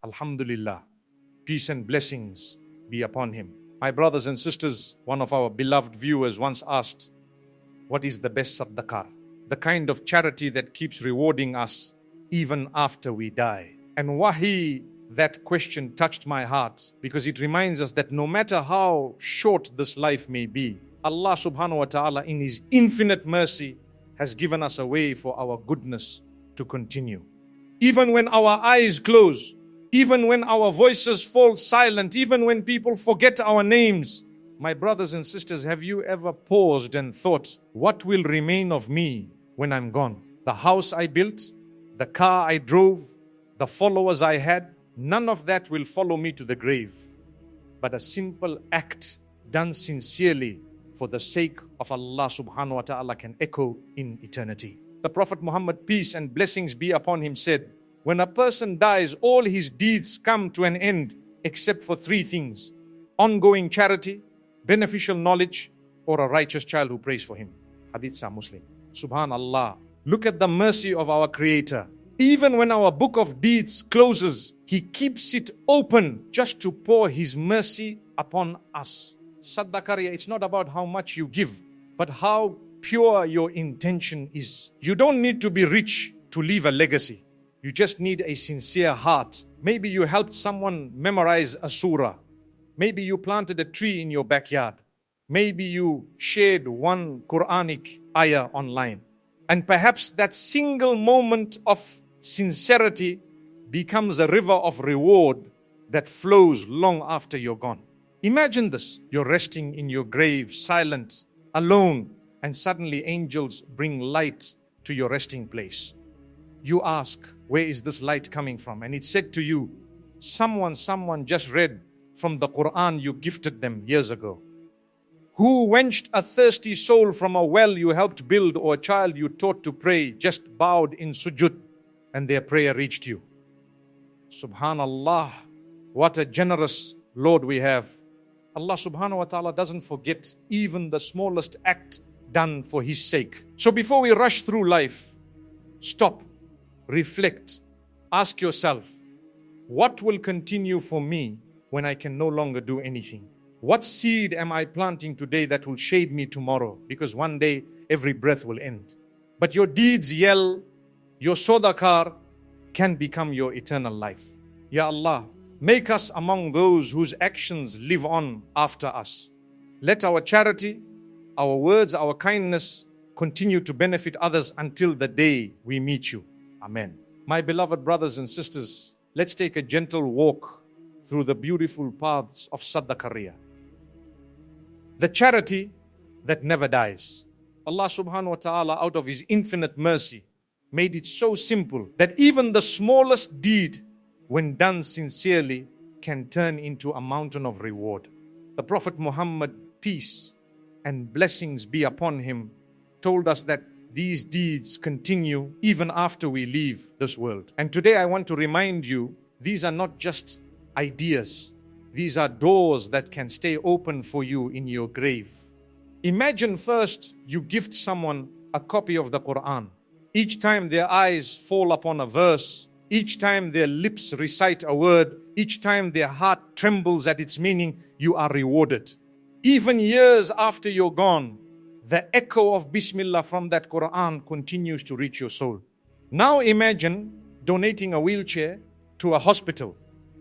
Alhamdulillah, peace and blessings be upon him. My brothers and sisters, one of our beloved viewers once asked, what is the best sadaqah? The kind of charity that keeps rewarding us even after we die. And wahi, that question touched my heart, because it reminds us that no matter how short this life may be, Allah subhanahu wa ta'ala in His infinite mercy has given us a way for our goodness to continue. Even when our eyes close, even when our voices fall silent, even when people forget our names, my brothers and sisters, have you ever paused and thought, what will remain of me when I'm gone? The house I built, the car I drove, the followers I had, none of that will follow me to the grave. But a simple act done sincerely for the sake of Allah subhanahu wa ta'ala can echo in eternity. The Prophet Muhammad, peace and blessings be upon him, said, when a person dies, all his deeds come to an end except for three things: ongoing charity, beneficial knowledge, or a righteous child who prays for him. Hadith Sahih Muslim. Subhanallah. Look at the mercy of our Creator. Even when our book of deeds closes, He keeps it open just to pour His mercy upon us. Sadaqah Jariyah, it's not about how much you give, but how pure your intention is. You don't need to be rich to leave a legacy. You just need a sincere heart. Maybe you helped someone memorize a surah. Maybe you planted a tree in your backyard. Maybe you shared one Quranic ayah online. And perhaps that single moment of sincerity becomes a river of reward that flows long after you're gone. Imagine this. You're resting in your grave, silent, alone, and suddenly angels bring light to your resting place. You ask, where is this light coming from? And it's said to you, someone just read from the Quran you gifted them years ago. Who quenched a thirsty soul from a well you helped build, or a child you taught to pray just bowed in sujud and their prayer reached you. Subhanallah, what a generous Lord we have. Allah subhanahu wa ta'ala doesn't forget even the smallest act done for His sake. So before we rush through life, stop, reflect, ask yourself, what will continue for me when I can no longer do anything? What seed am I planting today that will shade me tomorrow? Because one day every breath will end. But your deeds yell, your sadaqah can become your eternal life. Ya Allah, make us among those whose actions live on after us. Let our charity, our words, our kindness continue to benefit others until the day we meet you. Amen. My beloved brothers and sisters, let's take a gentle walk through the beautiful paths of Sadaqah Jariyah. The charity that never dies. Allah subhanahu wa ta'ala, out of His infinite mercy, made it so simple that even the smallest deed, when done sincerely, can turn into a mountain of reward. The Prophet Muhammad, peace and blessings be upon him, told us that these deeds continue even after we leave this world. And today I want to remind you, these are not just ideas. These are doors that can stay open for you in your grave. Imagine first you gift someone a copy of the Quran. Each time their eyes fall upon a verse, each time their lips recite a word, each time their heart trembles at its meaning, you are rewarded. Even years after you're gone, the echo of Bismillah from that Quran continues to reach your soul. Now imagine donating a wheelchair to a hospital.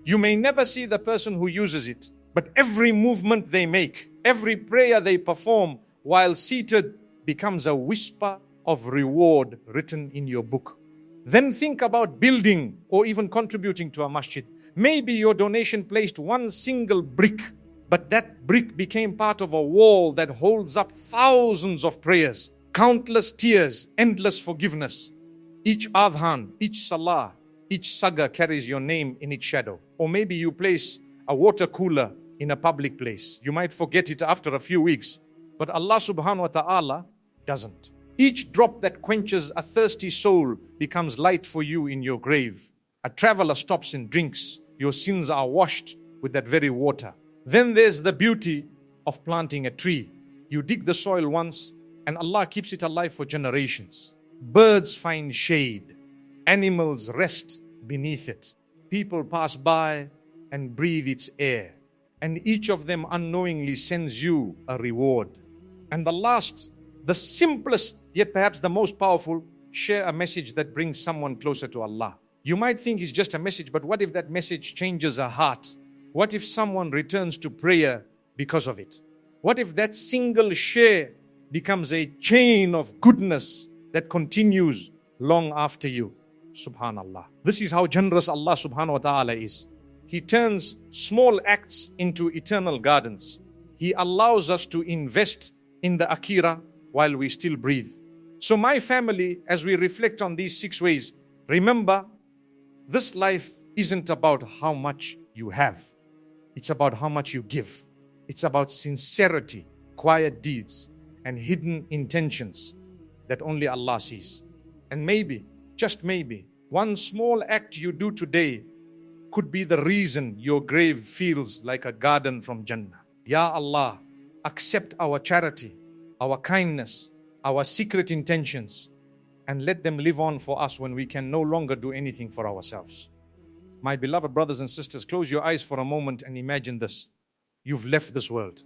You may never see the person who uses it, but every movement they make, every prayer they perform while seated becomes a whisper of reward written in your book. Then think about building or even contributing to a masjid. Maybe your donation placed one single brick, but that brick became part of a wall that holds up thousands of prayers, countless tears, endless forgiveness. Each adhan, each salah, each saga carries your name in its shadow. Or maybe you place a water cooler in a public place. You might forget it after a few weeks, but Allah subhanahu wa ta'ala doesn't. Each drop that quenches a thirsty soul becomes light for you in your grave. A traveler stops and drinks. Your sins are washed with that very water. Then there's the beauty of planting a tree. You dig the soil once, and Allah keeps it alive for generations. Birds find shade. Animals rest beneath it. People pass by and breathe its air. And each of them unknowingly sends you a reward. And the last, the simplest, yet perhaps the most powerful, share a message that brings someone closer to Allah. You might think it's just a message, but what if that message changes a heart? What if someone returns to prayer because of it? What if that single share becomes a chain of goodness that continues long after you? Subhanallah. This is how generous Allah subhanahu wa ta'ala is. He turns small acts into eternal gardens. He allows us to invest in the akhirah while we still breathe. So my family, as we reflect on these 6 ways, remember, this life isn't about how much you have. It's about how much you give. It's about sincerity, quiet deeds, and hidden intentions that only Allah sees. And maybe, just maybe, one small act you do today could be the reason your grave feels like a garden from Jannah. Ya Allah, accept our charity, our kindness, our secret intentions, and let them live on for us when we can no longer do anything for ourselves. My beloved brothers and sisters, close your eyes for a moment and imagine this. You've left this world.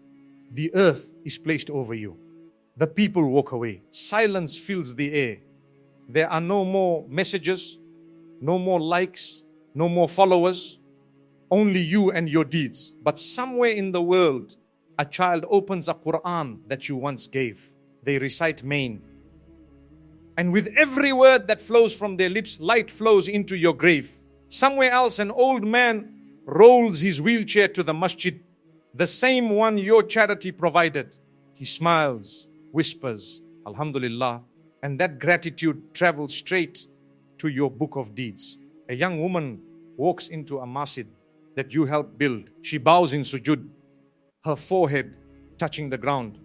The earth is placed over you. The people walk away. Silence fills the air. There are no more messages, no more likes, no more followers, only you and your deeds. But somewhere in the world, a child opens a Quran that you once gave. They recite Main. And with every word that flows from their lips, light flows into your grave. Somewhere else, an old man rolls his wheelchair to the masjid, the same one your charity provided. He smiles, whispers, Alhamdulillah, and that gratitude travels straight to your book of deeds. A young woman walks into a masjid that you helped build. She bows in sujood, her forehead touching the ground,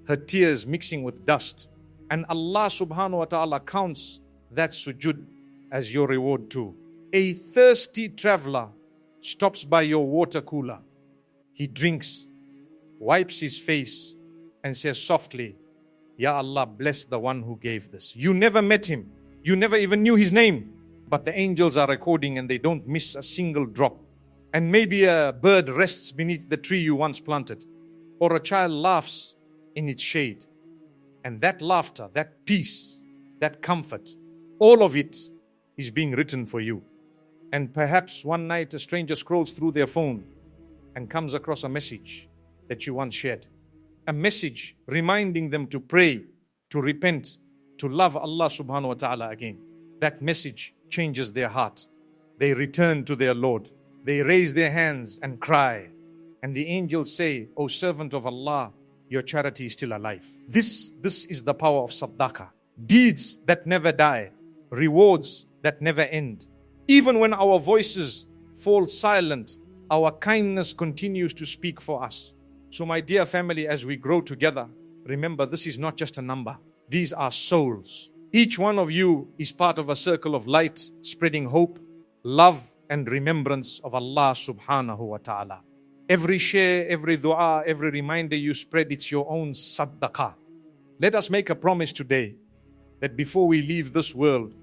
her tears mixing with dust. And Allah subhanahu wa ta'ala counts that sujood as your reward too. A thirsty traveler stops by your water cooler. He drinks, wipes his face, and says softly, Ya Allah, bless the one who gave this. You never met him. You never even knew his name. But the angels are recording and they don't miss a single drop. And maybe a bird rests beneath the tree you once planted, or a child laughs in its shade. And that laughter, that peace, that comfort, all of it is being written for you. And perhaps one night a stranger scrolls through their phone and comes across a message that you once shared. A message reminding them to pray, to repent, to love Allah subhanahu wa ta'ala again. That message changes their heart. They return to their Lord. They raise their hands and cry. And the angels say, O servant of Allah, your charity is still alive. This is the power of Sadaqah. Deeds that never die. Rewards that never end. Even when our voices fall silent, our kindness continues to speak for us. So my dear family, as we grow together, remember this is not just a number. These are souls. Each one of you is part of a circle of light, spreading hope, love, and remembrance of Allah subhanahu wa ta'ala. Every share, every dua, every reminder you spread, it's your own sadaqah. Let us make a promise today that before we leave this world,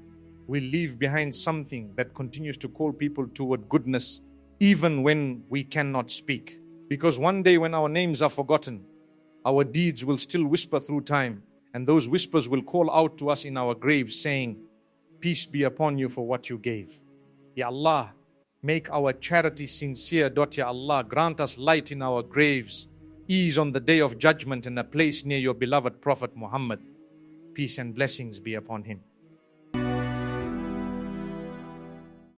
we leave behind something that continues to call people toward goodness, even when we cannot speak. Because one day when our names are forgotten, our deeds will still whisper through time, and those whispers will call out to us in our graves saying, peace be upon you for what you gave. Ya Allah, make our charity sincere. Ya Allah, grant us light in our graves, ease on the day of judgment, and a place near your beloved Prophet Muhammad. Peace and blessings be upon him.